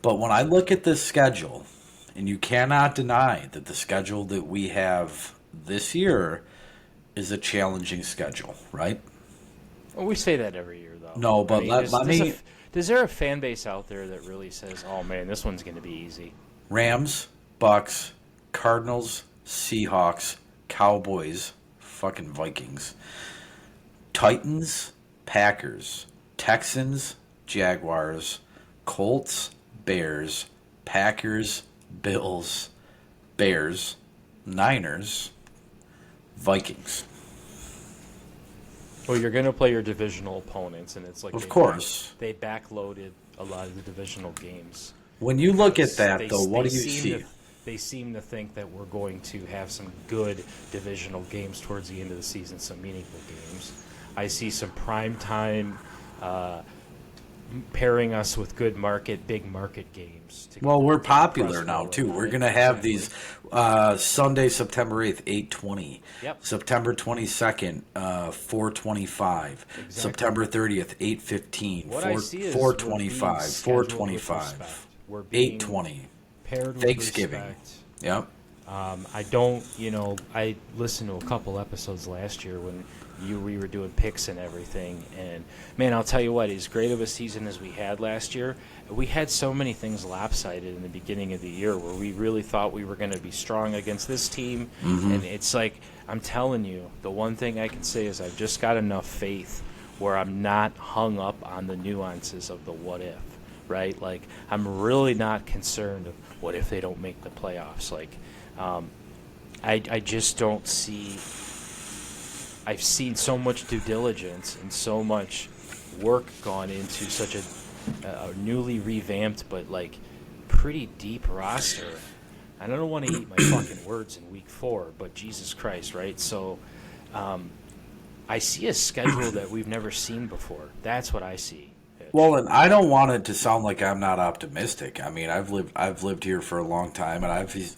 But when I look at this schedule, and you cannot deny that the schedule that we have this year is a challenging schedule, right? Well, we say that every year, though. No, but let me... Is there a fan base out there that really says, oh, man, this one's going to be easy? Rams, Bucks, Cardinals, Seahawks, Cowboys, fucking Vikings, Titans, Packers, Texans, Jaguars, Colts, Bears, Packers, Bills, Bears, Niners, Vikings. Well, you're going to play your divisional opponents, and it's like Of course. They backloaded a lot of the divisional games. When you look at that, They- though, what they do you seem see? to- They seem to think that we're going to have some good divisional games towards the end of the season, some meaningful games. I see some prime time pairing us with big market games. Well, we're to popular impress now, the too. world, We're right? going to have Exactly. these Sunday, September 8th, 8:20. Yep. September 22nd, 4:25. Exactly. September 30th, 8:15. What I see is 4:25. we're being scheduled with 4:25. respect. We're being 8:20. paired with Thanksgiving. respect. Yep. I don't, I listened to a couple episodes last year when we were doing picks and everything. And, man, I'll tell you what, as great of a season as we had last year, we had so many things lopsided in the beginning of the year where we really thought we were going to be strong against this team. And it's like, I'm telling you, the one thing I can say is I've just got enough faith where I'm not hung up on the nuances of the what if, right? Like, I'm really not concerned of what if they don't make the playoffs. Like, I just don't see. I've seen so much due diligence and so much work gone into such a newly revamped but like pretty deep roster. And I don't want to eat my fucking words in week 4, but Jesus Christ, right? So I see a schedule that we've never seen before. That's what I see. Well, and I don't want it to sound like I'm not optimistic. I mean, I've lived here for a long time, and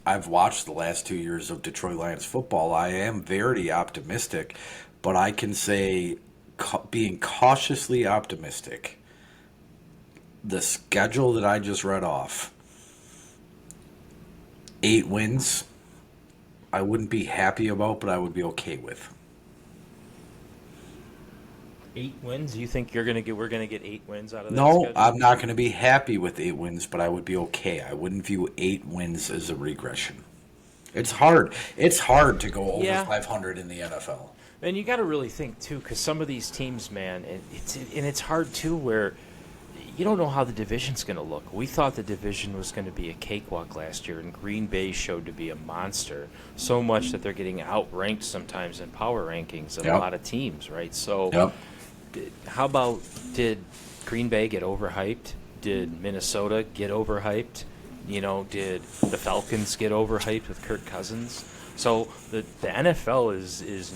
I've watched the last 2 years of Detroit Lions football. I am very optimistic, but I can say, being cautiously optimistic, the schedule that I just read off, 8 wins, I wouldn't be happy about, but I would be okay with. 8 wins? You think we're gonna get 8 wins out of that No, schedule? I'm not going to be happy with 8 wins, but I would be okay. I wouldn't view 8 wins as a regression. It's hard. It's hard to go over Yeah. 500 in the NFL. And you got to really think too, because some of these teams, man, it's hard too, where you don't know how the division's going to look. We thought the division was going to be a cakewalk last year, and Green Bay showed to be a monster. So much that they're getting outranked sometimes in power rankings of Yep. a lot of teams, right? So, Yep. how about did Green Bay get overhyped? did Minnesota get overhyped? You know, did the Falcons get overhyped with Kirk Cousins? So the NFL is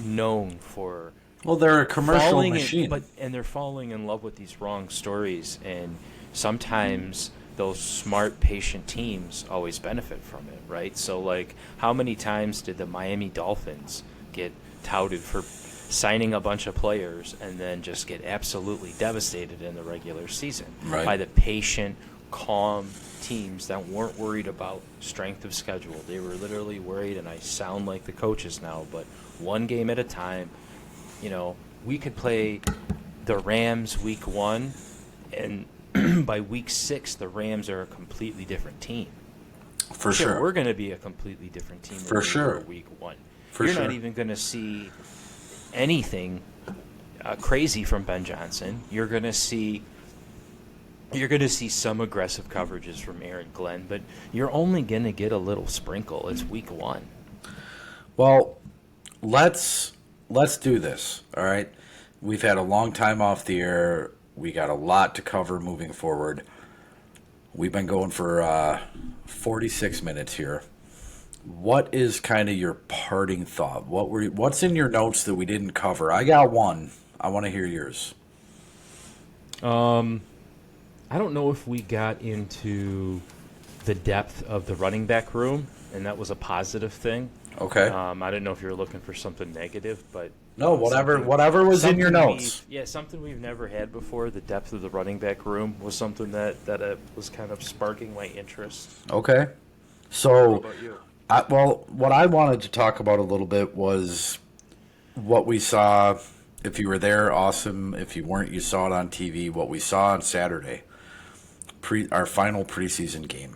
known for Well, they're a commercial falling machine. and they're falling in love with these wrong stories, and sometimes those smart, patient teams always benefit from it, right? So, like, how many times did the Miami Dolphins get touted for signing a bunch of players and then just get absolutely devastated in the regular season Right. by the patient, calm teams that weren't worried about strength of schedule? They were literally worried, and I sound like the coaches now, but one game at a time. You know, we could play the Rams week 1, and by week 6, the Rams are a completely different team. For sure. We're going to be a completely different team than For we sure. were week 1. For You're sure. not even going to see anything crazy from Ben Johnson. You're going to see some aggressive coverages from Aaron Glenn, but you're only going to get a little sprinkle. It's week 1. Well, let's do this, all right? We've had a long time off the air. We got a lot to cover moving forward. We've been going for 46 minutes here. What is kind of your parting thought? What's in your notes that we didn't cover? I got one. I want to hear yours. I don't know if we got into the depth of the running back room, and that was a positive thing. Okay. I didn't know if you were looking for something negative, but No, whatever was in your notes. Something we've never had before. The depth of the running back room was something that was kind of sparking my interest. Okay. What So, about you? what I wanted to talk about a little bit was what we saw. If you were there, awesome. If you weren't, you saw it on TV. What we saw on Saturday, our final preseason game.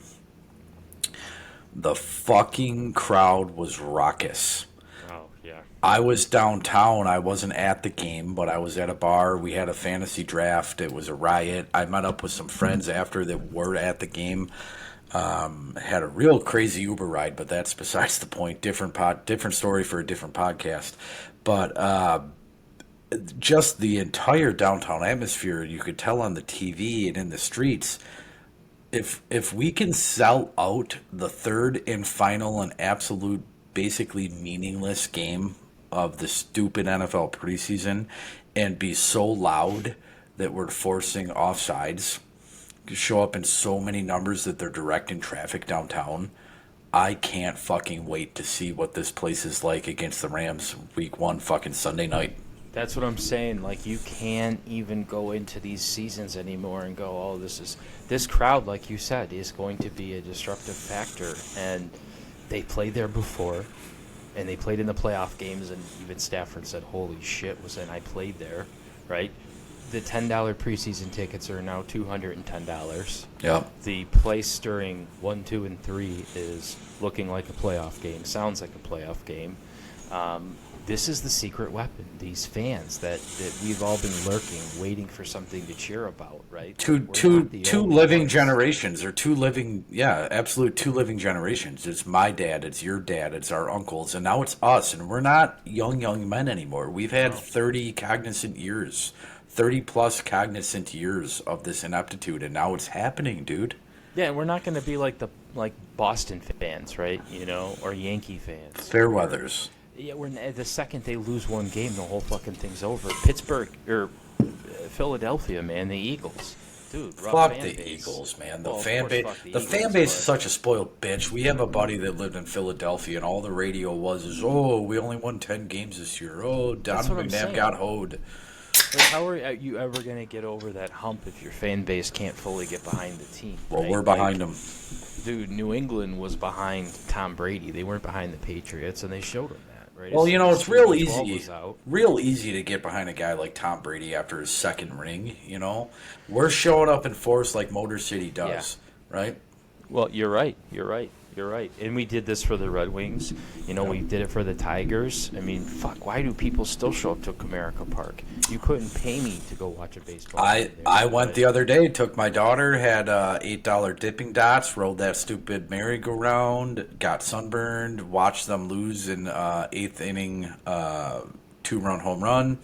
The fucking crowd was raucous. Oh yeah. I was downtown. I wasn't at the game, but I was at a bar. We had a fantasy draft. It was a riot. I met up with some friends after that were at the game. Had a real crazy Uber ride, but that's besides the point. Different story for a different podcast. But just the entire downtown atmosphere, you could tell on the TV and in the streets. If we can sell out the third and final and absolute, basically meaningless game of the stupid NFL preseason, and be so loud that we're forcing offsides, show up in so many numbers that they're directing traffic downtown, I can't fucking wait to see what this place is like against the Rams week 1 fucking Sunday night. That's what I'm saying. Like, you can't even go into these seasons anymore and go, oh, this crowd, like you said, is going to be a disruptive factor. And they played there before, and they played in the playoff games, and even Stafford said, holy shit, I played there, right? The $10 preseason tickets are now $210. Yep. The place during 1, 2, and 3 is looking like a playoff game, sounds like a playoff game. This is the secret weapon. These fans that we've all been lurking, waiting for something to cheer about, right? Two living generations, or two living generations. It's my dad, it's your dad, it's our uncles, and now it's us, and we're not young men anymore. We've had 30 plus cognizant years of this ineptitude, and now it's happening, dude. Yeah, we're not going to be like Boston fans, right? You know, or Yankee fans. Fairweathers. Yeah, the second they lose one game, the whole fucking thing's over. Pittsburgh or Philadelphia, man, the Eagles, dude. Fuck the Eagles, man. The fan base is such a spoiled bitch. We have a buddy that lived in Philadelphia, and all the radio is, oh, we only won 10 games this year. Oh, Donovan McNabb got hoed. Like, how are you ever going to get over that hump if your fan base can't fully get behind the team? Well, right? we're behind them. Dude, New England was behind Tom Brady. They weren't behind the Patriots, and they showed him that. Right? Well, it's real easy to get behind a guy like Tom Brady after his second ring, We're showing up in force like Motor City does, right? Well, you're right. And we did this for the Red Wings. We did it for the Tigers. I mean, fuck, why do people still show up to Comerica Park? You couldn't pay me to go watch a baseball game there. I went the other day, took my daughter, had $8 dipping dots, rode that stupid merry-go-round, got sunburned, watched them lose in 8th inning 2-run home run.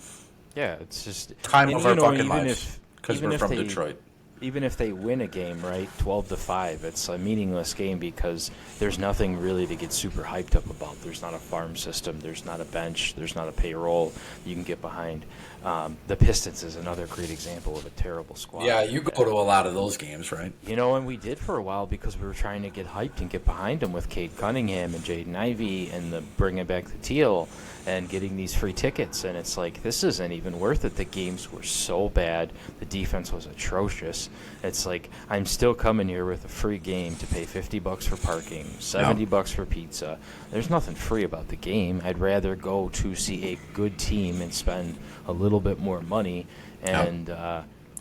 Yeah, it's just time of our fucking lives, because we're from Detroit. even if they win a game, right, 12-5, it's a meaningless game because there's nothing really to get super hyped up about. There's not a farm system. There's not a bench. There's not a payroll you can get behind. The Pistons is another great example of a terrible squad. Yeah, you go to a lot of those games, right? You know, and we did for a while because we were trying to get hyped and get behind them with Cade Cunningham and Jaden Ivey and bringing back the Teal and getting these free tickets. And it's like, this isn't even worth it. The games were so bad. The defense was atrocious. It's like, I'm still coming here with a free game to pay $50 for parking, $70 for pizza. There's nothing free about the game. I'd rather go to see a good team and spend a little bit more money and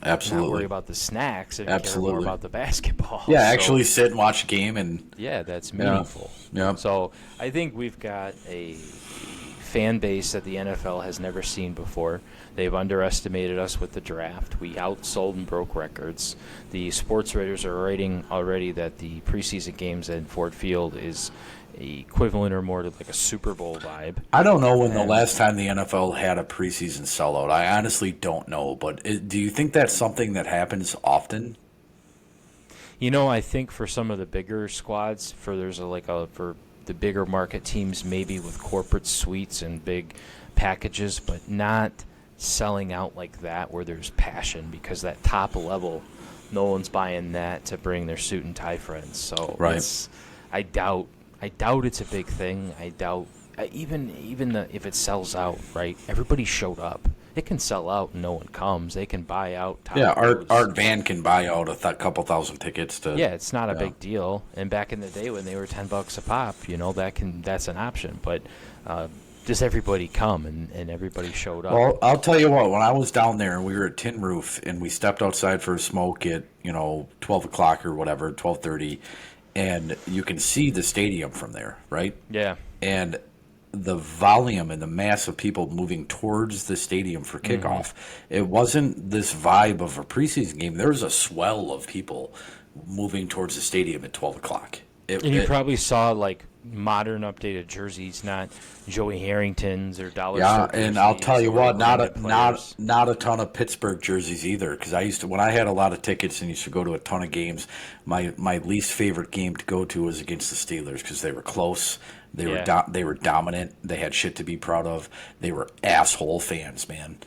Absolutely. not worry about the snacks and Absolutely. care more about the basketball. Yeah, So, actually sit and watch a game and yeah, that's meaningful. Yeah. So I think we've got a fan base that the NFL has never seen before. They've underestimated us with the draft. We outsold and broke records. The sports writers are writing already that the preseason games at Ford Field is equivalent or more to like a Super Bowl vibe. I don't know when the last time the NFL had a preseason sellout. I honestly don't know, but do you think that's something that happens often? You know, I think for some of the bigger squads, for the bigger market teams, maybe with corporate suites and big packages, but not selling out like that where there's passion, because that top level, no one's buying that to bring their suit and tie friends. So Right. I doubt it's a big thing. I doubt if it sells out, right? Everybody showed up. It can sell out and no one comes. They can buy out. Top Yeah, loads. Art Van can buy out a couple thousand tickets to. Yeah, it's not a big deal. And back in the day when they were $10 a pop, that's an option. But just everybody come and everybody showed up. Well, I'll tell you what. When I was down there and we were at Tin Roof and we stepped outside for a smoke at 12 o'clock or whatever, 12:30, and you can see the stadium from there, right? Yeah. And the volume and the mass of people moving towards the stadium for kickoff, it wasn't this vibe of a preseason game. There was a swell of people moving towards the stadium at 12 o'clock. And you probably saw like modern updated jerseys, not Joey Harringtons or dollar. Yeah, Store and I'll jerseys tell you or what, not branded players. a ton of Pittsburgh jerseys either. Because when I had a lot of tickets and used to go to a ton of games, my least favorite game to go to was against the Steelers because they were close. They were dominant. They had shit to be proud of. They were asshole fans, man.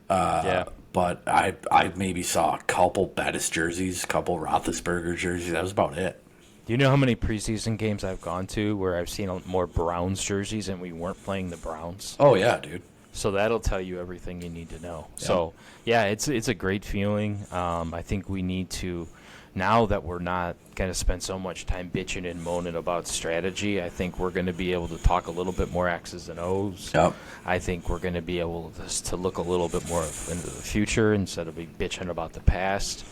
But I maybe saw a couple Bettis jerseys, a couple Roethlisberger jerseys. That was about it. Do you know how many preseason games I've gone to where I've seen more Browns jerseys and we weren't playing the Browns? Oh yeah, dude. So that'll tell you everything you need to know. Yeah. So yeah, it's a great feeling. I think we need to, now that we're not going to spend so much time bitching and moaning about strategy, I think we're going to be able to talk a little bit more X's and O's. Yep. I think we're going to be able to look a little bit more into the future instead of be bitching about the past.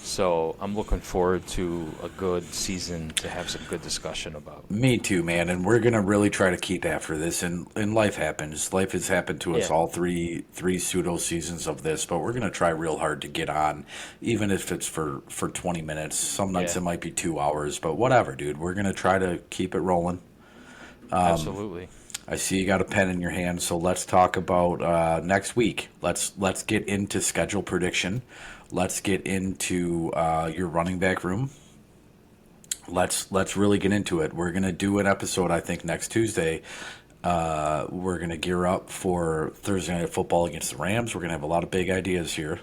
So I'm looking forward to a good season to have some good discussion about. Me too, man. And we're gonna really try to keep after this. And life happens. Life has happened to us all three pseudo seasons of this. But we're gonna try real hard to get on, even if it's for 20 minutes. Some nights it might be 2 hours, but whatever, dude. We're gonna try to keep it rolling. Absolutely. I see you got a pen in your hand, so let's talk about next week. Let's get into schedule prediction. Let's get into your running back room. Let's really get into it. We're gonna do an episode, I think, next Tuesday. We're gonna gear up for Thursday Night Football against the Rams. We're gonna have a lot of big ideas here.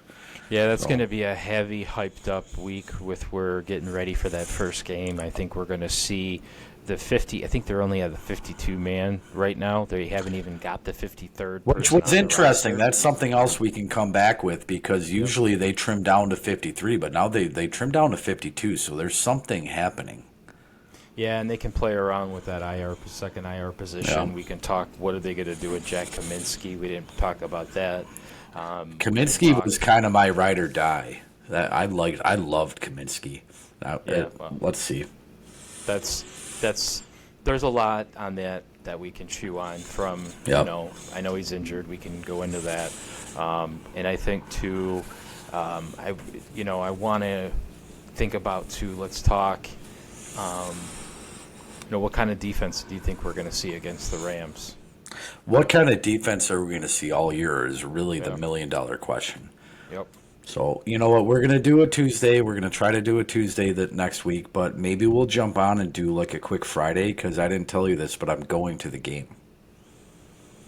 Yeah, that's going to be a heavy, hyped-up week with we're getting ready for that first game. I think we're going to see the 50. I think they're only at the 52-man right now. They haven't even got the 53rd. Which was interesting. That's something else we can come back with because usually they trim down to 53, but now they trim down to 52. So there's something happening. Yeah, and they can play around with that second IR position. Yeah. We can talk. What are they going to do with Jack Kaminsky? We didn't talk about that. Kaminsky was kind of my ride or die. I loved Kaminsky. Let's see. There's a lot on that we can chew on from. Yep. I know he's injured. We can go into that, and I think too. I want to think about too. Let's talk. What kind of defense do you think we're going to see against the Rams? What kind of defense are we going to see all year is really the $1 million question. Yep. So, you know what? We're going to do a Tuesday. We're going to try to do a Tuesday that next week, but maybe we'll jump on and do like a quick Friday because I didn't tell you this, but I'm going to the game.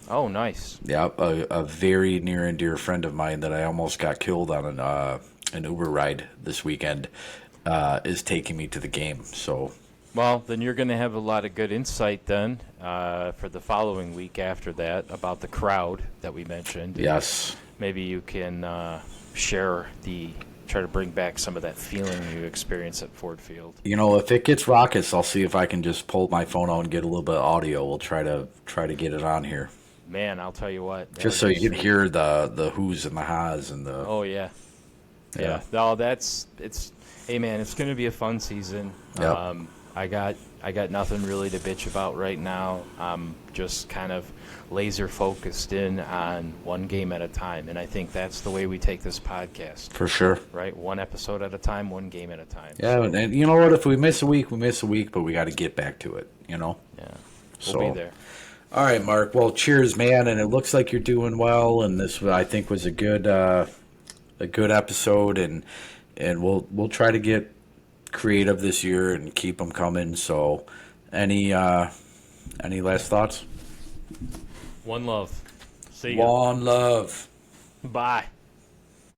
Oh, nice. Yeah, a very near and dear friend of mine that I almost got killed on an Uber ride this weekend is taking me to the game. So, Well, then you're going to have a lot of good insight then for the following week after that about the crowd that we mentioned. yes. Maybe you can try to bring back some of that feeling you experienced at Ford Field. You know, if it gets raucous, I'll see if I can just pull my phone out and get a little bit of audio. We'll try to get it on here. Man, I'll tell you what. that Just so was you can sweet. hear the who's and the ha's and the Oh yeah, Yeah. yeah. No, it's. Hey man, it's going to be a fun season. Yep. I got nothing really to bitch about right now. I'm just kind of laser focused in on one game at a time, and I think that's the way we take this podcast. for sure. Right, one episode at a time, one game at a time. Yeah, and you know what? If we miss a week, we miss a week, but we got to get back to it. You know. Yeah, So, we'll be there. all right, Mark. Well, cheers, man. And it looks like you're doing well. And this, I think, was a good episode. And we'll try to get creative this year and keep them coming. So, any last thoughts? One love. See ya. One love. Bye.